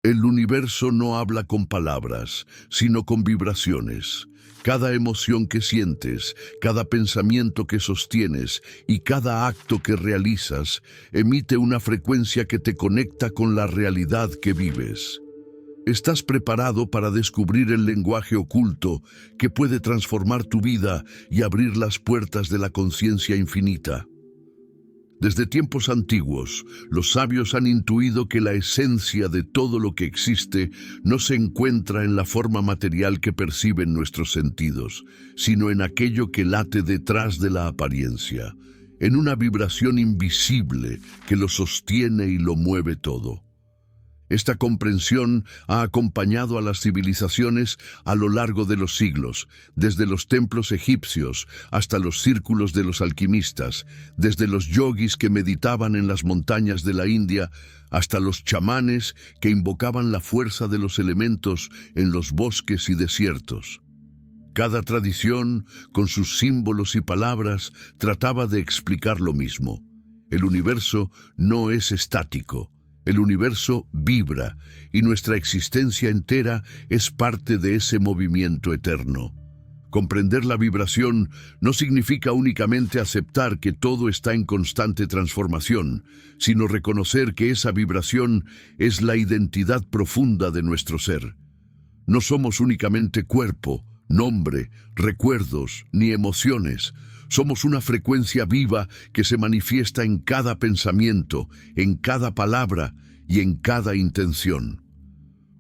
El universo no habla con palabras, sino con vibraciones. Cada emoción que sientes, cada pensamiento que sostienes y cada acto que realizas emite una frecuencia que te conecta con la realidad que vives. ¿Estás preparado para descubrir el lenguaje oculto que puede transformar tu vida y abrir las puertas de la conciencia infinita? Desde tiempos antiguos, los sabios han intuido que la esencia de todo lo que existe no se encuentra en la forma material que perciben nuestros sentidos, sino en aquello que late detrás de la apariencia, en una vibración invisible que lo sostiene y lo mueve todo. Esta comprensión ha acompañado a las civilizaciones a lo largo de los siglos, desde los templos egipcios hasta los círculos de los alquimistas, desde los yogis que meditaban en las montañas de la India hasta los chamanes que invocaban la fuerza de los elementos en los bosques y desiertos. Cada tradición, con sus símbolos y palabras, trataba de explicar lo mismo. El universo no es estático. El universo vibra y nuestra existencia entera es parte de ese movimiento eterno. Comprender la vibración no significa únicamente aceptar que todo está en constante transformación, sino reconocer que esa vibración es la identidad profunda de nuestro ser. No somos únicamente cuerpo, nombre, recuerdos ni emociones. Somos una frecuencia viva que se manifiesta en cada pensamiento, en cada palabra y en cada intención.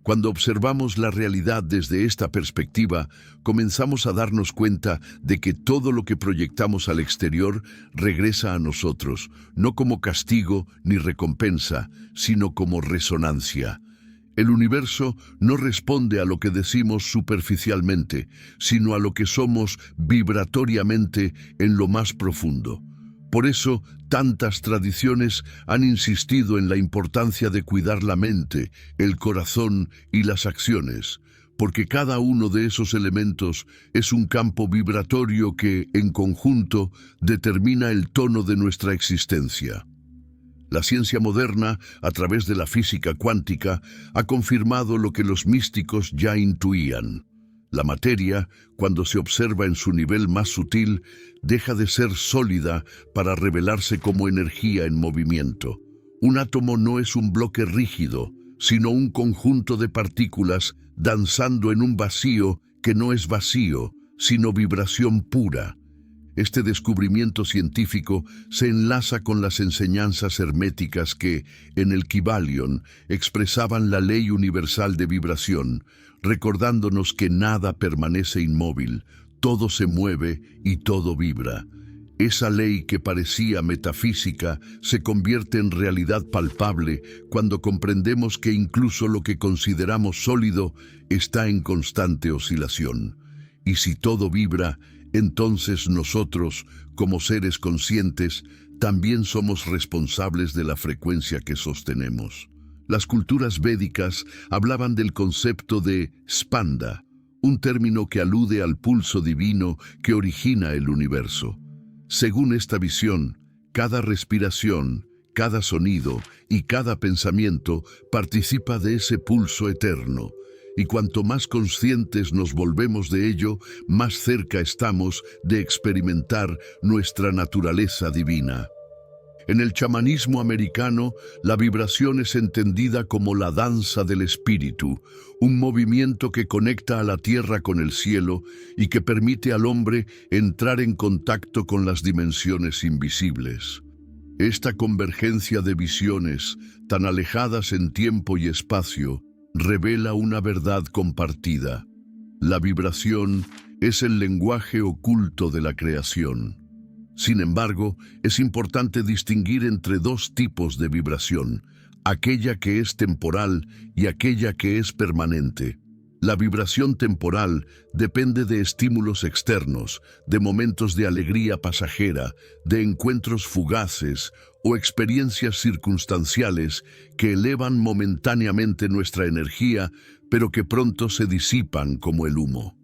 Cuando observamos la realidad desde esta perspectiva, comenzamos a darnos cuenta de que todo lo que proyectamos al exterior regresa a nosotros, no como castigo ni recompensa, sino como resonancia. El universo no responde a lo que decimos superficialmente, sino a lo que somos vibratoriamente en lo más profundo. Por eso, tantas tradiciones han insistido en la importancia de cuidar la mente, el corazón y las acciones, porque cada uno de esos elementos es un campo vibratorio que, en conjunto, determina el tono de nuestra existencia. La ciencia moderna, a través de la física cuántica, ha confirmado lo que los místicos ya intuían. La materia, cuando se observa en su nivel más sutil, deja de ser sólida para revelarse como energía en movimiento. Un átomo no es un bloque rígido, sino un conjunto de partículas danzando en un vacío que no es vacío, sino vibración pura. Este descubrimiento científico se enlaza con las enseñanzas herméticas que, en el Kybalion, expresaban la ley universal de vibración, recordándonos que nada permanece inmóvil, todo se mueve y todo vibra. Esa ley que parecía metafísica se convierte en realidad palpable cuando comprendemos que incluso lo que consideramos sólido está en constante oscilación. Y si todo vibra, entonces nosotros, como seres conscientes, también somos responsables de la frecuencia que sostenemos. Las culturas védicas hablaban del concepto de spanda, un término que alude al pulso divino que origina el universo. Según esta visión, cada respiración, cada sonido y cada pensamiento participa de ese pulso eterno. Y cuanto más conscientes nos volvemos de ello, más cerca estamos de experimentar nuestra naturaleza divina. En el chamanismo americano, la vibración es entendida como la danza del espíritu, un movimiento que conecta a la tierra con el cielo y que permite al hombre entrar en contacto con las dimensiones invisibles. Esta convergencia de visiones, tan alejadas en tiempo y espacio, revela una verdad compartida. La vibración es el lenguaje oculto de la creación. Sin embargo, es importante distinguir entre dos tipos de vibración, aquella que es temporal y aquella que es permanente. La vibración temporal depende de estímulos externos, de momentos de alegría pasajera, de encuentros fugaces o experiencias circunstanciales que elevan momentáneamente nuestra energía, pero que pronto se disipan como el humo.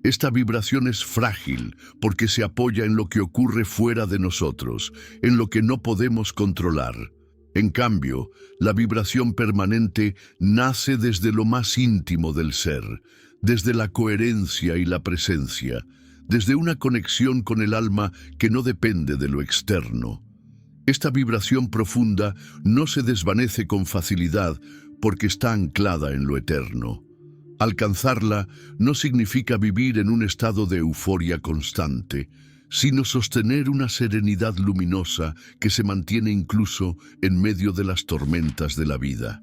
Esta vibración es frágil porque se apoya en lo que ocurre fuera de nosotros, en lo que no podemos controlar. En cambio, la vibración permanente nace desde lo más íntimo del ser, desde la coherencia y la presencia, desde una conexión con el alma que no depende de lo externo. Esta vibración profunda no se desvanece con facilidad porque está anclada en lo eterno. Alcanzarla no significa vivir en un estado de euforia constante, sino sostener una serenidad luminosa que se mantiene incluso en medio de las tormentas de la vida.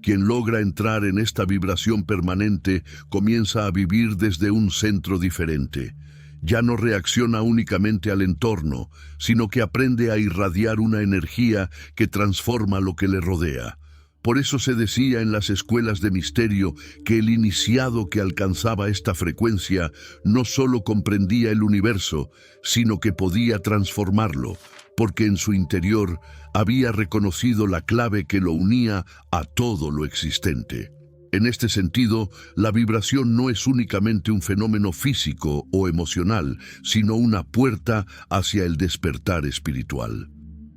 Quien logra entrar en esta vibración permanente comienza a vivir desde un centro diferente. Ya no reacciona únicamente al entorno, sino que aprende a irradiar una energía que transforma lo que le rodea. Por eso se decía en las escuelas de misterio que el iniciado que alcanzaba esta frecuencia no solo comprendía el universo, sino que podía transformarlo, porque en su interior había reconocido la clave que lo unía a todo lo existente. En este sentido, la vibración no es únicamente un fenómeno físico o emocional, sino una puerta hacia el despertar espiritual.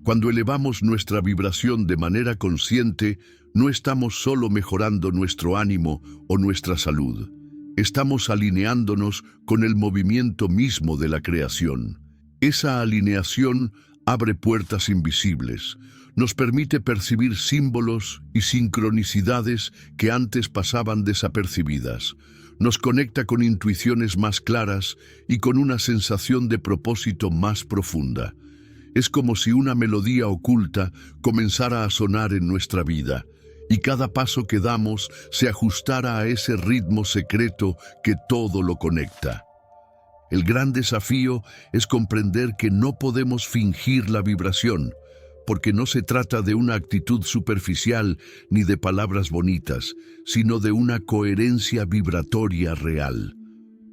Cuando elevamos nuestra vibración de manera consciente, no estamos solo mejorando nuestro ánimo o nuestra salud. Estamos alineándonos con el movimiento mismo de la creación. Esa alineación abre puertas invisibles, nos permite percibir símbolos y sincronicidades que antes pasaban desapercibidas. Nos conecta con intuiciones más claras y con una sensación de propósito más profunda. Es como si una melodía oculta comenzara a sonar en nuestra vida, y cada paso que damos se ajustara a ese ritmo secreto que todo lo conecta. El gran desafío es comprender que no podemos fingir la vibración, porque no se trata de una actitud superficial ni de palabras bonitas, sino de una coherencia vibratoria real.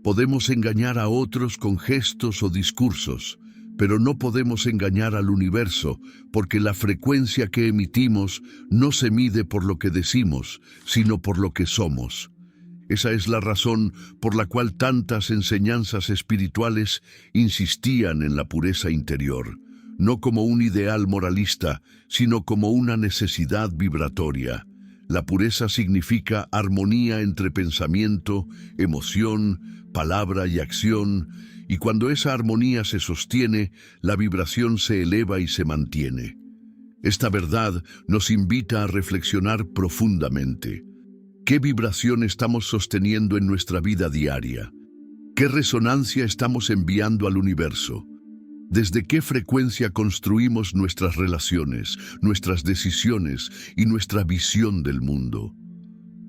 Podemos engañar a otros con gestos o discursos, pero no podemos engañar al universo, porque la frecuencia que emitimos no se mide por lo que decimos, sino por lo que somos. Esa es la razón por la cual tantas enseñanzas espirituales insistían en la pureza interior, no como un ideal moralista, sino como una necesidad vibratoria. La pureza significa armonía entre pensamiento, emoción, palabra y acción, y cuando esa armonía se sostiene, la vibración se eleva y se mantiene. Esta verdad nos invita a reflexionar profundamente. ¿Qué vibración estamos sosteniendo en nuestra vida diaria? ¿Qué resonancia estamos enviando al universo? ¿Desde qué frecuencia construimos nuestras relaciones, nuestras decisiones y nuestra visión del mundo?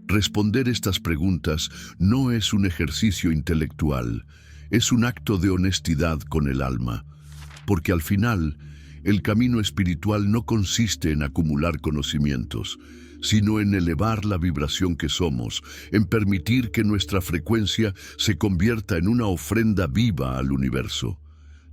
Responder estas preguntas no es un ejercicio intelectual, es un acto de honestidad con el alma, porque al final, el camino espiritual no consiste en acumular conocimientos, sino en elevar la vibración que somos, en permitir que nuestra frecuencia se convierta en una ofrenda viva al universo.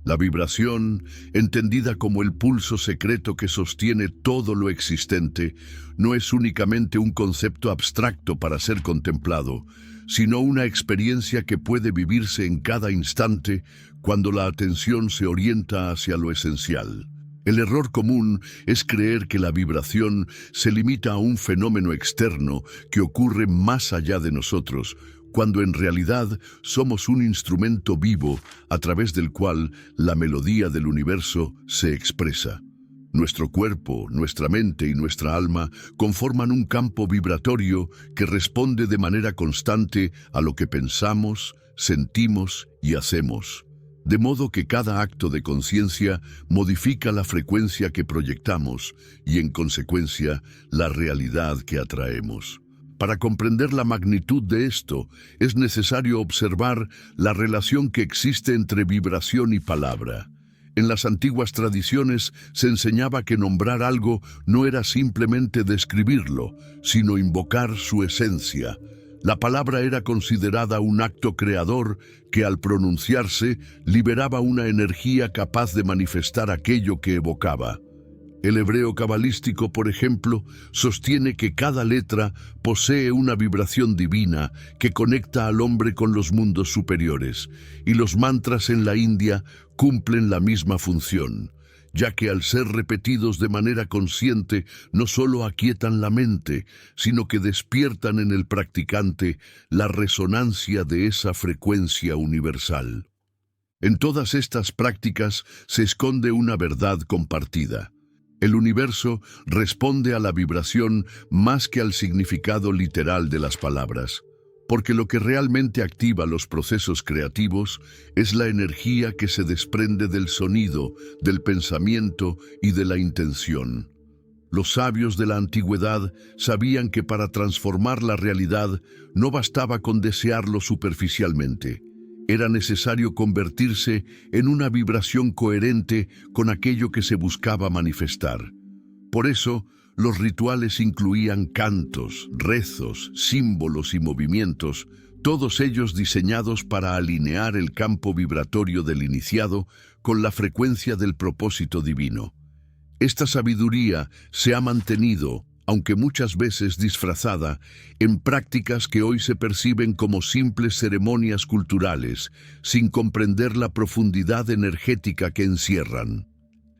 La vibración, entendida como el pulso secreto que sostiene todo lo existente, no es únicamente un concepto abstracto para ser contemplado, sino una experiencia que puede vivirse en cada instante cuando la atención se orienta hacia lo esencial. El error común es creer que la vibración se limita a un fenómeno externo que ocurre más allá de nosotros, cuando en realidad somos un instrumento vivo a través del cual la melodía del universo se expresa. Nuestro cuerpo, nuestra mente y nuestra alma conforman un campo vibratorio que responde de manera constante a lo que pensamos, sentimos y hacemos. De modo que cada acto de conciencia modifica la frecuencia que proyectamos y, en consecuencia, la realidad que atraemos. Para comprender la magnitud de esto, es necesario observar la relación que existe entre vibración y palabra. En las antiguas tradiciones se enseñaba que nombrar algo no era simplemente describirlo, sino invocar su esencia. La palabra era considerada un acto creador que, al pronunciarse, liberaba una energía capaz de manifestar aquello que evocaba. El hebreo cabalístico, por ejemplo, sostiene que cada letra posee una vibración divina que conecta al hombre con los mundos superiores, y los mantras en la India cumplen la misma función. ya que al ser repetidos de manera consciente no solo aquietan la mente, sino que despiertan en el practicante la resonancia de esa frecuencia universal. En todas estas prácticas se esconde una verdad compartida. El universo responde a la vibración más que al significado literal de las palabras, porque lo que realmente activa los procesos creativos es la energía que se desprende del sonido, del pensamiento y de la intención. Los sabios de la antigüedad sabían que para transformar la realidad no bastaba con desearlo superficialmente. Era necesario convertirse en una vibración coherente con aquello que se buscaba manifestar. Por eso, los rituales incluían cantos, rezos, símbolos y movimientos, todos ellos diseñados para alinear el campo vibratorio del iniciado con la frecuencia del propósito divino. Esta sabiduría se ha mantenido, aunque muchas veces disfrazada, en prácticas que hoy se perciben como simples ceremonias culturales, sin comprender la profundidad energética que encierran.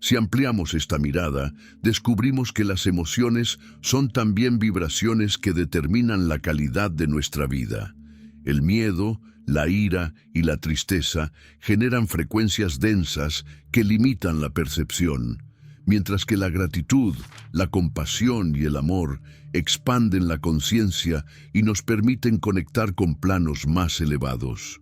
Si ampliamos esta mirada, descubrimos que las emociones son también vibraciones que determinan la calidad de nuestra vida. El miedo, la ira y la tristeza generan frecuencias densas que limitan la percepción, mientras que la gratitud, la compasión y el amor expanden la conciencia y nos permiten conectar con planos más elevados.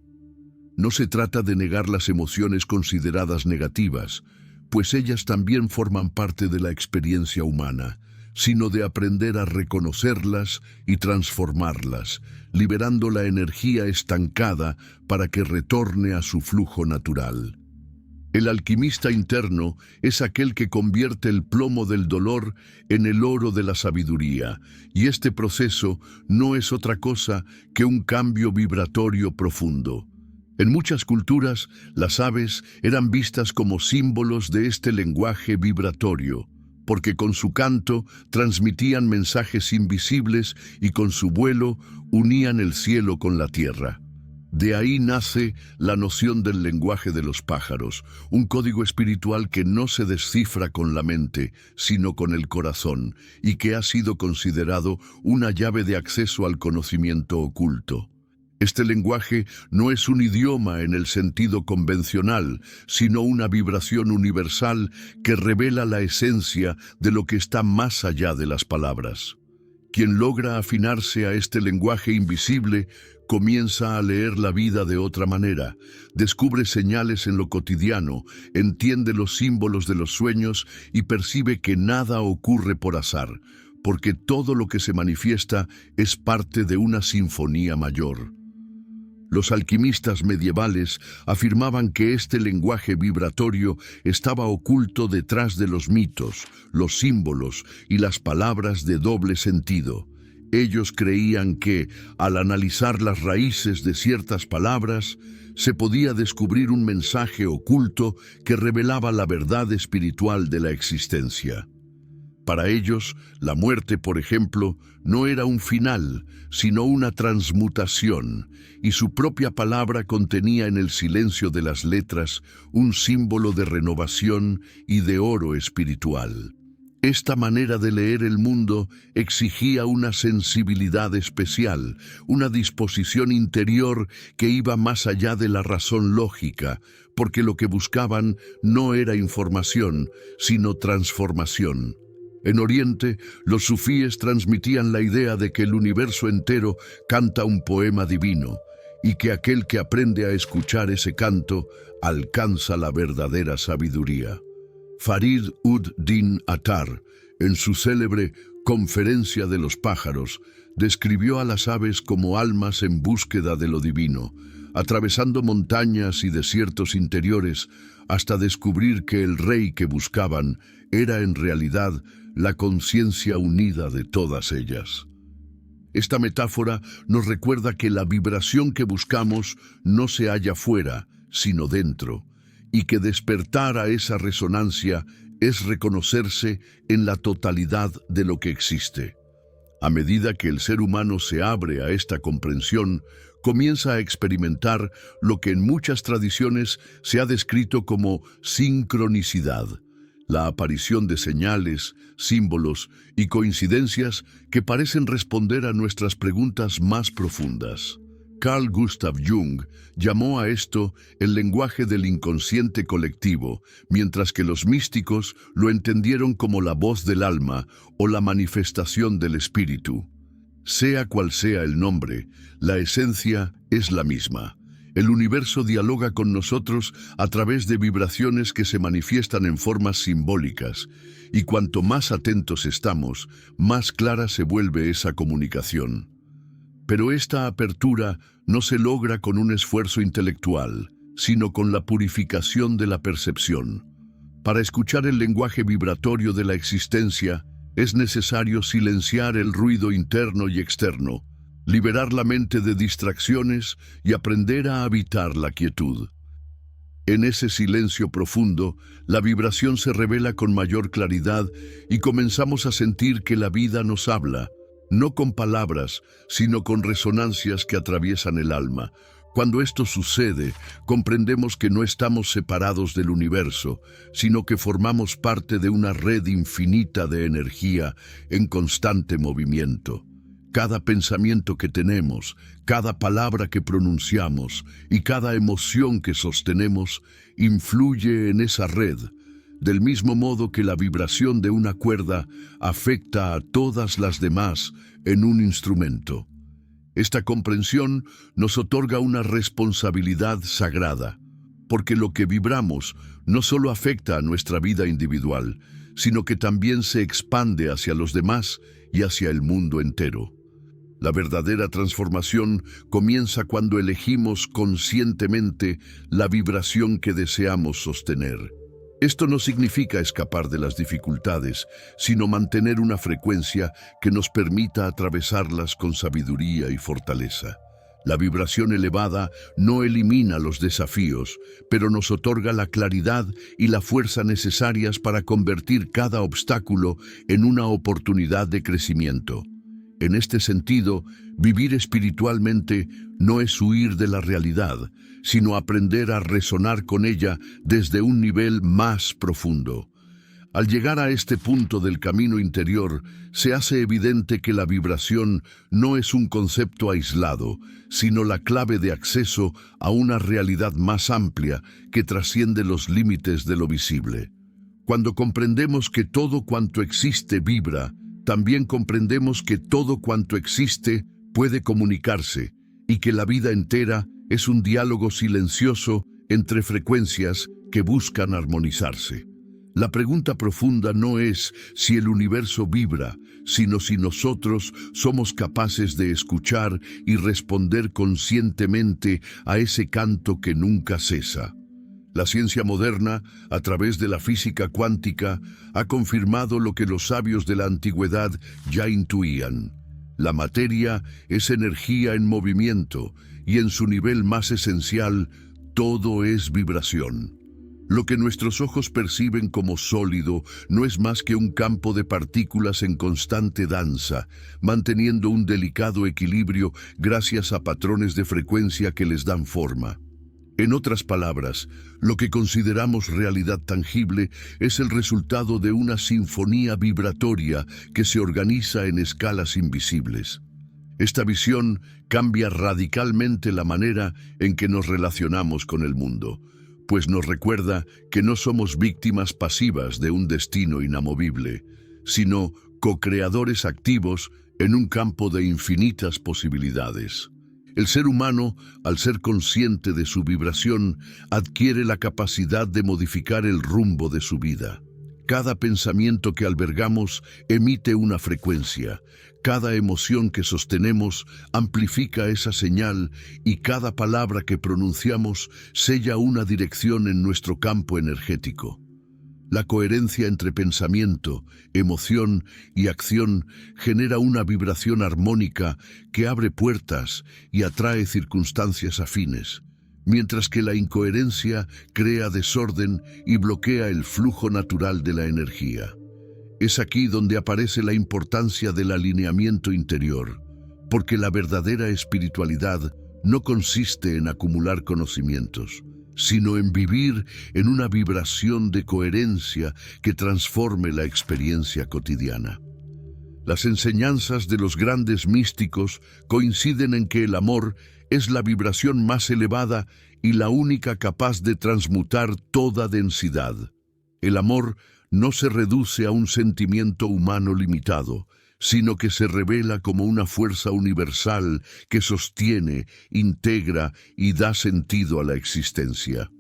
No se trata de negar las emociones consideradas negativas, pues ellas también forman parte de la experiencia humana, sino de aprender a reconocerlas y transformarlas, liberando la energía estancada para que retorne a su flujo natural. El alquimista interno es aquel que convierte el plomo del dolor en el oro de la sabiduría, y este proceso no es otra cosa que un cambio vibratorio profundo. En muchas culturas, las aves eran vistas como símbolos de este lenguaje vibratorio, porque con su canto transmitían mensajes invisibles y con su vuelo unían el cielo con la tierra. De ahí nace la noción del lenguaje de los pájaros, un código espiritual que no se descifra con la mente, sino con el corazón, y que ha sido considerado una llave de acceso al conocimiento oculto. Este lenguaje no es un idioma en el sentido convencional, sino una vibración universal que revela la esencia de lo que está más allá de las palabras. Quien logra afinarse a este lenguaje invisible comienza a leer la vida de otra manera, descubre señales en lo cotidiano, entiende los símbolos de los sueños y percibe que nada ocurre por azar, porque todo lo que se manifiesta es parte de una sinfonía mayor. Los alquimistas medievales afirmaban que este lenguaje vibratorio estaba oculto detrás de los mitos, los símbolos y las palabras de doble sentido. Ellos creían que, al analizar las raíces de ciertas palabras, se podía descubrir un mensaje oculto que revelaba la verdad espiritual de la existencia. Para ellos, la muerte, por ejemplo, no era un final, sino una transmutación, y su propia palabra contenía en el silencio de las letras un símbolo de renovación y de oro espiritual. Esta manera de leer el mundo exigía una sensibilidad especial, una disposición interior que iba más allá de la razón lógica, porque lo que buscaban no era información, sino transformación. En Oriente, los sufíes transmitían la idea de que el universo entero canta un poema divino y que aquel que aprende a escuchar ese canto alcanza la verdadera sabiduría. Farid ud-Din Attar, en su célebre Conferencia de los pájaros, describió a las aves como almas en búsqueda de lo divino, atravesando montañas y desiertos interiores hasta descubrir que el rey que buscaban era en realidad la conciencia unida de todas ellas. Esta metáfora nos recuerda que la vibración que buscamos no se halla fuera, sino dentro, y que despertar a esa resonancia es reconocerse en la totalidad de lo que existe. A medida que el ser humano se abre a esta comprensión, comienza a experimentar lo que en muchas tradiciones se ha descrito como sincronicidad, la aparición de señales, símbolos y coincidencias que parecen responder a nuestras preguntas más profundas. Carl Gustav Jung llamó a esto el lenguaje del inconsciente colectivo, mientras que los místicos lo entendieron como la voz del alma o la manifestación del espíritu. Sea cual sea el nombre, la esencia es la misma. El universo dialoga con nosotros a través de vibraciones que se manifiestan en formas simbólicas, y cuanto más atentos estamos, más clara se vuelve esa comunicación. Pero esta apertura no se logra con un esfuerzo intelectual, sino con la purificación de la percepción. Para escuchar el lenguaje vibratorio de la existencia, es necesario silenciar el ruido interno y externo, liberar la mente de distracciones y aprender a habitar la quietud. En ese silencio profundo, la vibración se revela con mayor claridad y comenzamos a sentir que la vida nos habla, no con palabras, sino con resonancias que atraviesan el alma. Cuando esto sucede, comprendemos que no estamos separados del universo, sino que formamos parte de una red infinita de energía en constante movimiento. Cada pensamiento que tenemos, cada palabra que pronunciamos y cada emoción que sostenemos influye en esa red, del mismo modo que la vibración de una cuerda afecta a todas las demás en un instrumento. Esta comprensión nos otorga una responsabilidad sagrada, porque lo que vibramos no solo afecta a nuestra vida individual, sino que también se expande hacia los demás y hacia el mundo entero. La verdadera transformación comienza cuando elegimos conscientemente la vibración que deseamos sostener. Esto no significa escapar de las dificultades, sino mantener una frecuencia que nos permita atravesarlas con sabiduría y fortaleza. La vibración elevada no elimina los desafíos, pero nos otorga la claridad y la fuerza necesarias para convertir cada obstáculo en una oportunidad de crecimiento. En este sentido, vivir espiritualmente no es huir de la realidad, sino aprender a resonar con ella desde un nivel más profundo. Al llegar a este punto del camino interior, se hace evidente que la vibración no es un concepto aislado, sino la clave de acceso a una realidad más amplia que trasciende los límites de lo visible. Cuando comprendemos que todo cuanto existe vibra, también comprendemos que todo cuanto existe puede comunicarse y que la vida entera es un diálogo silencioso entre frecuencias que buscan armonizarse. La pregunta profunda no es si el universo vibra, sino si nosotros somos capaces de escuchar y responder conscientemente a ese canto que nunca cesa. La ciencia moderna, a través de la física cuántica, ha confirmado lo que los sabios de la antigüedad ya intuían. La materia es energía en movimiento y en su nivel más esencial, todo es vibración. Lo que nuestros ojos perciben como sólido no es más que un campo de partículas en constante danza, manteniendo un delicado equilibrio gracias a patrones de frecuencia que les dan forma. En otras palabras, lo que consideramos realidad tangible es el resultado de una sinfonía vibratoria que se organiza en escalas invisibles. Esta visión cambia radicalmente la manera en que nos relacionamos con el mundo, pues nos recuerda que no somos víctimas pasivas de un destino inamovible, sino co-creadores activos en un campo de infinitas posibilidades. El ser humano, al ser consciente de su vibración, adquiere la capacidad de modificar el rumbo de su vida. Cada pensamiento que albergamos emite una frecuencia, cada emoción que sostenemos amplifica esa señal y cada palabra que pronunciamos sella una dirección en nuestro campo energético. La coherencia entre pensamiento, emoción y acción genera una vibración armónica que abre puertas y atrae circunstancias afines, mientras que la incoherencia crea desorden y bloquea el flujo natural de la energía. Es aquí donde aparece la importancia del alineamiento interior, porque la verdadera espiritualidad no consiste en acumular conocimientos. sino en vivir en una vibración de coherencia que transforme la experiencia cotidiana. Las enseñanzas de los grandes místicos coinciden en que el amor es la vibración más elevada y la única capaz de transmutar toda densidad. El amor no se reduce a un sentimiento humano limitado, sino que se revela como una fuerza universal que sostiene, integra y da sentido a la existencia.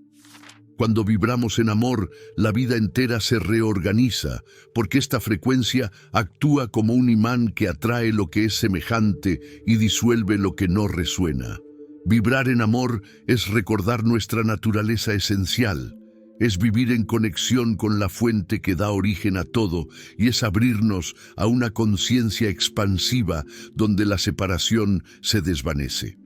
Cuando vibramos en amor, la vida entera se reorganiza, porque esta frecuencia actúa como un imán que atrae lo que es semejante y disuelve lo que no resuena. Vibrar en amor es recordar nuestra naturaleza esencial, es vivir en conexión con la fuente que da origen a todo y es abrirnos a una conciencia expansiva donde la separación se desvanece.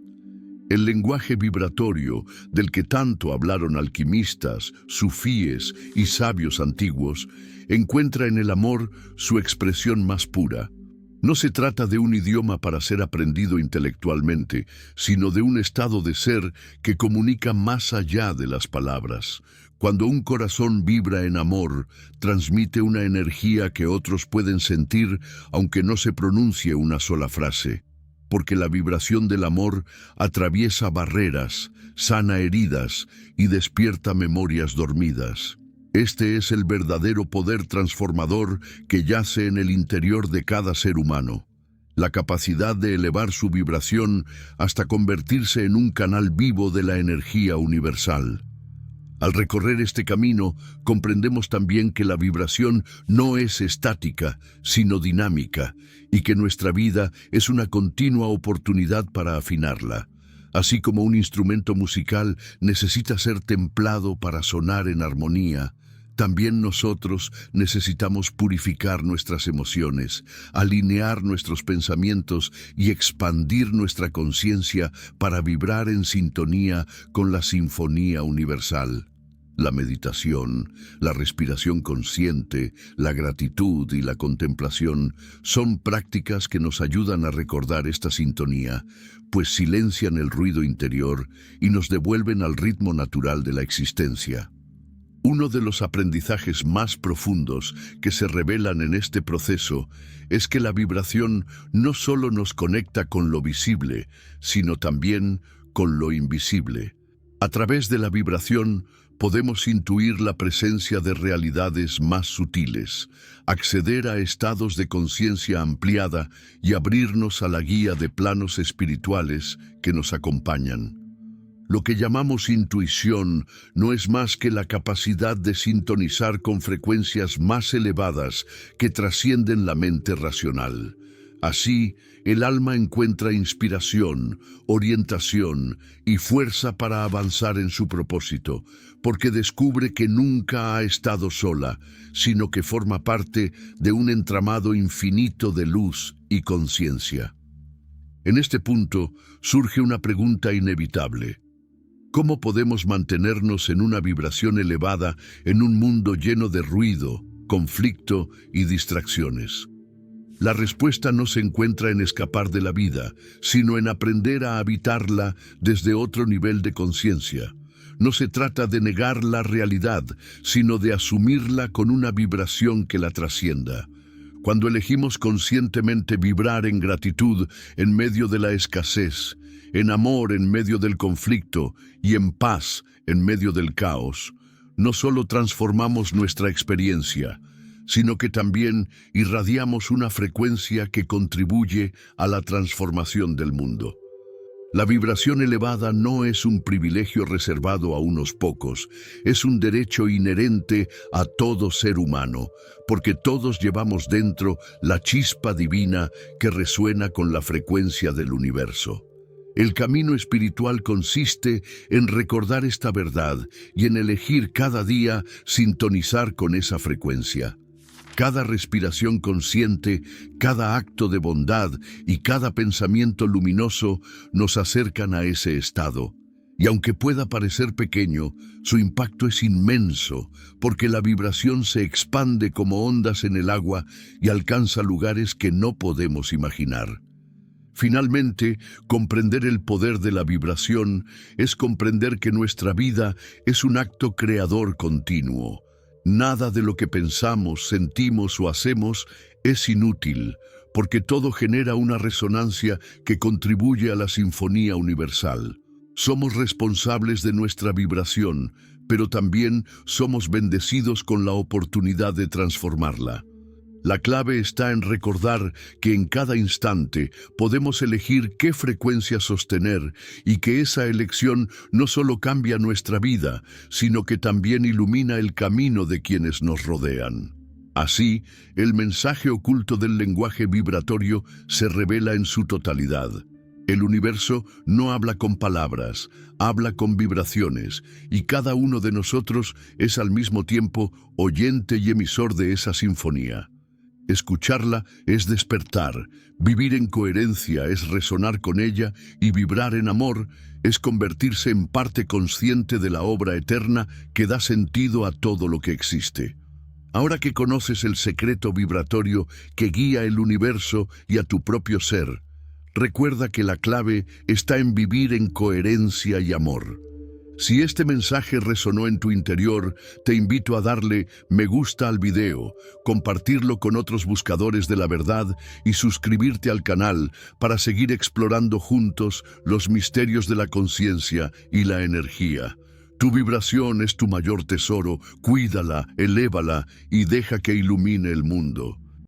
El lenguaje vibratorio del que tanto hablaron alquimistas, sufíes y sabios antiguos encuentra en el amor su expresión más pura. No se trata de un idioma para ser aprendido intelectualmente, sino de un estado de ser que comunica más allá de las palabras. Cuando un corazón vibra en amor, transmite una energía que otros pueden sentir aunque no se pronuncie una sola frase. Porque la vibración del amor atraviesa barreras, sana heridas y despierta memorias dormidas. Este es el verdadero poder transformador que yace en el interior de cada ser humano. La capacidad de elevar su vibración hasta convertirse en un canal vivo de la energía universal. Al recorrer este camino, comprendemos también que la vibración no es estática, sino dinámica, y que nuestra vida es una continua oportunidad para afinarla. Así como un instrumento musical necesita ser templado para sonar en armonía, también nosotros necesitamos purificar nuestras emociones, alinear nuestros pensamientos y expandir nuestra conciencia para vibrar en sintonía con la sinfonía universal. La meditación, la respiración consciente, la gratitud y la contemplación son prácticas que nos ayudan a recordar esta sintonía, pues silencian el ruido interior y nos devuelven al ritmo natural de la existencia. Uno de los aprendizajes más profundos que se revelan en este proceso es que la vibración no solo nos conecta con lo visible, sino también con lo invisible. A través de la vibración podemos intuir la presencia de realidades más sutiles, acceder a estados de conciencia ampliada y abrirnos a la guía de planos espirituales que nos acompañan. Lo que llamamos intuición no es más que la capacidad de sintonizar con frecuencias más elevadas que trascienden la mente racional. Así, el alma encuentra inspiración, orientación y fuerza para avanzar en su propósito, porque descubre que nunca ha estado sola, sino que forma parte de un entramado infinito de luz y conciencia. En este punto surge una pregunta inevitable. ¿Cómo podemos mantenernos en una vibración elevada en un mundo lleno de ruido, conflicto y distracciones? La respuesta no se encuentra en escapar de la vida, sino en aprender a habitarla desde otro nivel de conciencia. No se trata de negar la realidad, sino de asumirla con una vibración que la trascienda. Cuando elegimos conscientemente vibrar en gratitud en medio de la escasez, en amor en medio del conflicto y en paz en medio del caos, no solo transformamos nuestra experiencia, sino que también irradiamos una frecuencia que contribuye a la transformación del mundo. La vibración elevada no es un privilegio reservado a unos pocos, es un derecho inherente a todo ser humano, porque todos llevamos dentro la chispa divina que resuena con la frecuencia del universo. El camino espiritual consiste en recordar esta verdad y en elegir cada día sintonizar con esa frecuencia. Cada respiración consciente, cada acto de bondad y cada pensamiento luminoso nos acercan a ese estado. Y aunque pueda parecer pequeño, su impacto es inmenso, porque la vibración se expande como ondas en el agua y alcanza lugares que no podemos imaginar. Finalmente, comprender el poder de la vibración es comprender que nuestra vida es un acto creador continuo. Nada de lo que pensamos, sentimos o hacemos es inútil, porque todo genera una resonancia que contribuye a la sinfonía universal. Somos responsables de nuestra vibración, pero también somos bendecidos con la oportunidad de transformarla. La clave está en recordar que en cada instante podemos elegir qué frecuencia sostener y que esa elección no solo cambia nuestra vida, sino que también ilumina el camino de quienes nos rodean. Así, el mensaje oculto del lenguaje vibratorio se revela en su totalidad. El universo no habla con palabras, habla con vibraciones, y cada uno de nosotros es al mismo tiempo oyente y emisor de esa sinfonía. Escucharla es despertar, vivir en coherencia es resonar con ella y vibrar en amor es convertirse en parte consciente de la obra eterna que da sentido a todo lo que existe. Ahora que conoces el secreto vibratorio que guía el universo y a tu propio ser, recuerda que la clave está en vivir en coherencia y amor. Si este mensaje resonó en tu interior, te invito a darle me gusta al video, compartirlo con otros buscadores de la verdad y suscribirte al canal para seguir explorando juntos los misterios de la conciencia y la energía. Tu vibración es tu mayor tesoro, cuídala, elévala y deja que ilumine el mundo.